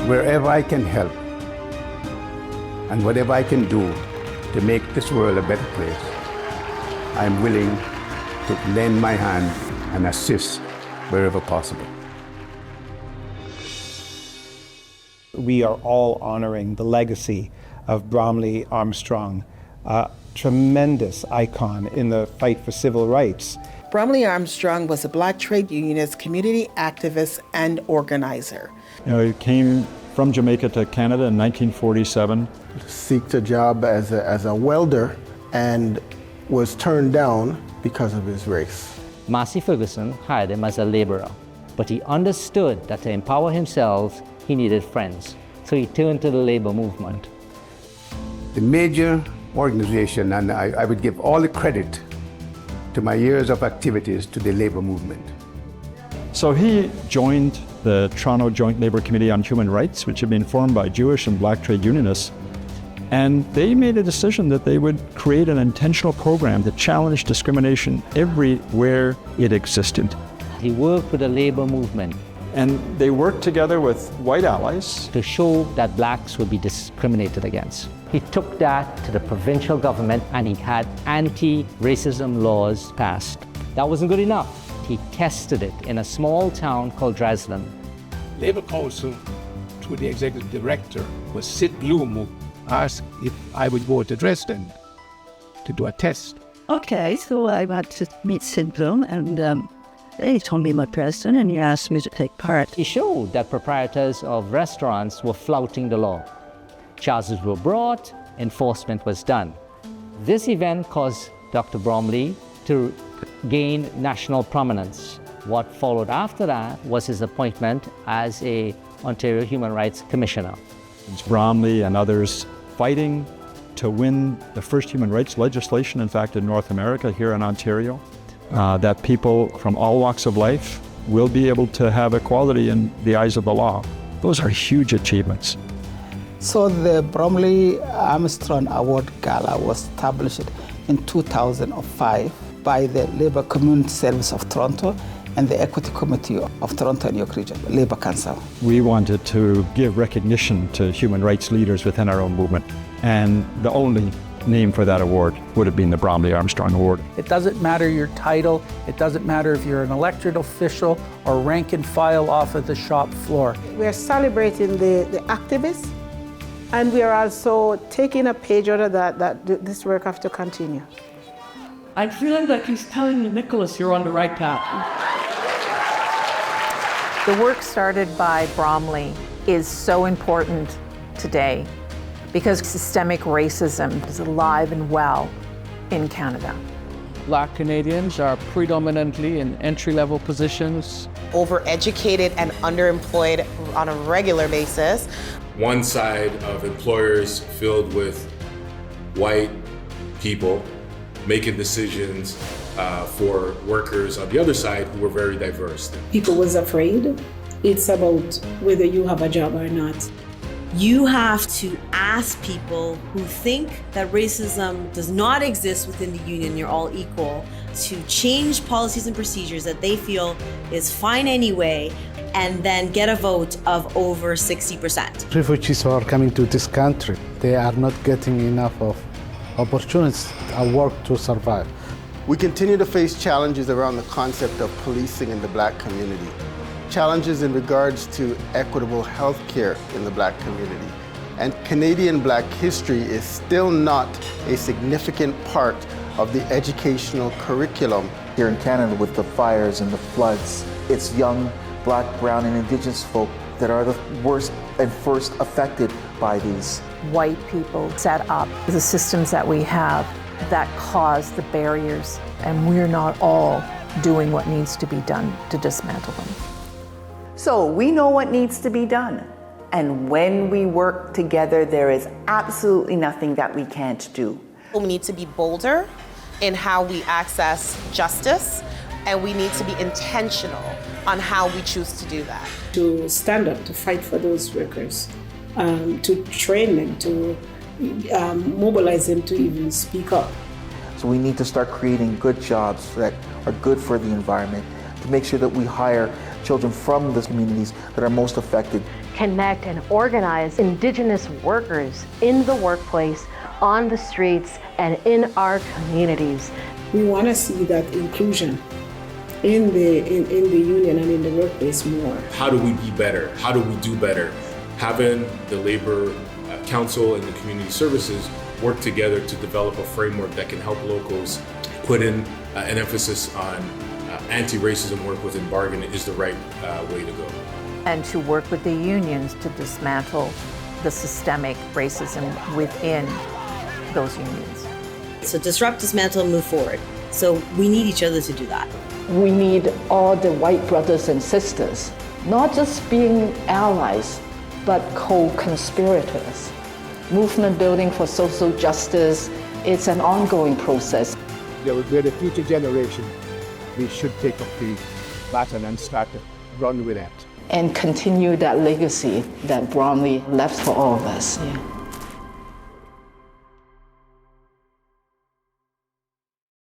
Wherever I can help and whatever I can do to make this world a better place, I'm willing to lend my hand and assist wherever possible. We are all honoring the legacy of Bromley Armstrong, a tremendous icon in the fight for civil rights. Bromley Armstrong was a Black trade unionist, community activist, and organizer. He came from Jamaica to Canada in 1947. Seeked a job as a welder and was turned down because of his race. Massey Ferguson hired him as a laborer, but he understood that to empower himself, he needed friends. So he turned to the labor movement. The major organization, and I would give all the credit to my years of activities to the labor movement. So he joined the Toronto Joint Labour Committee on Human Rights, which had been formed by Jewish and Black trade unionists. And they made a decision that they would create an intentional program to challenge discrimination everywhere it existed. He worked with the labor movement. And they worked together with white allies to show that blacks would be discriminated against. He took that to the provincial government and he had anti-racism laws passed. That wasn't good enough. He tested it in a small town called Dresden. Labour Council, through the executive director, was Sid Bloom, who asked if I would go to Dresden to do a test. Okay, so I went to meet Sid Bloom and he told me about Dresden and he asked me to take part. He showed that proprietors of restaurants were flouting the law. Charges were brought, enforcement was done. This event caused Dr. Bromley to gain national prominence. What followed after that was his appointment as a Ontario Human Rights Commissioner. It's Bromley and others fighting to win the first human rights legislation, in fact, in North America, here in Ontario, that people from all walks of life will be able to have equality in the eyes of the law. Those are huge achievements. So the Bromley Armstrong Award Gala was established in 2005 by the Labour Community Service of Toronto and the Equity Committee of Toronto and York Region, Labour Council. We wanted to give recognition to human rights leaders within our own movement, and the only name for that award would have been the Bromley Armstrong Award. It doesn't matter your title, it doesn't matter if you're an elected official or rank and file off of the shop floor. We're celebrating the activists, and we are also taking a page out of that this work has to continue. I'm feeling like he's telling you, Nicholas, you're on the right path. The work started by Bromley is so important today because systemic racism is alive and well in Canada. Black Canadians are predominantly in entry-level positions. Overeducated and underemployed on a regular basis. One side of employers filled with white people making decisions for workers on the other side who were very diverse. People was afraid. It's about whether you have a job or not. You have to ask people who think that racism does not exist within the union, you're all equal, to change policies and procedures that they feel is fine anyway, and then get a vote of over 60%. Refugees who are coming to this country, they are not getting enough of opportunities and work to survive. We continue to face challenges around the concept of policing in the Black community. Challenges in regards to equitable health care in the Black community. And Canadian Black history is still not a significant part of the educational curriculum. Here in Canada with the fires and the floods, it's young Black, Brown, and Indigenous folk that are the worst and first affected by these. White people set up the systems that we have that cause the barriers, and we're not all doing what needs to be done to dismantle them. So we know what needs to be done. And when we work together, there is absolutely nothing that we can't do. We need to be bolder in how we access justice, and we need to be intentional on how we choose to do that. To stand up, to fight for those workers, to train them, to mobilize them to even speak up. So we need to start creating good jobs that are good for the environment, to make sure that we hire children from the communities that are most affected. Connect and organize Indigenous workers in the workplace, on the streets, and in our communities. We want to see that inclusion in the union and in the workplace more. How do we be better? How do we do better? Having the Labor Council and the community services work together to develop a framework that can help locals put in an emphasis on anti-racism work within bargaining is the right way to go. And to work with the unions to dismantle the systemic racism within those unions. So disrupt, dismantle, move forward. So we need each other to do that. We need all the white brothers and sisters, not just being allies, but co-conspirators. Movement building for social justice, it's an ongoing process. We're the future generation. We should take up the baton and start to run with it. And continue that legacy that Bromley left for all of us. Yeah.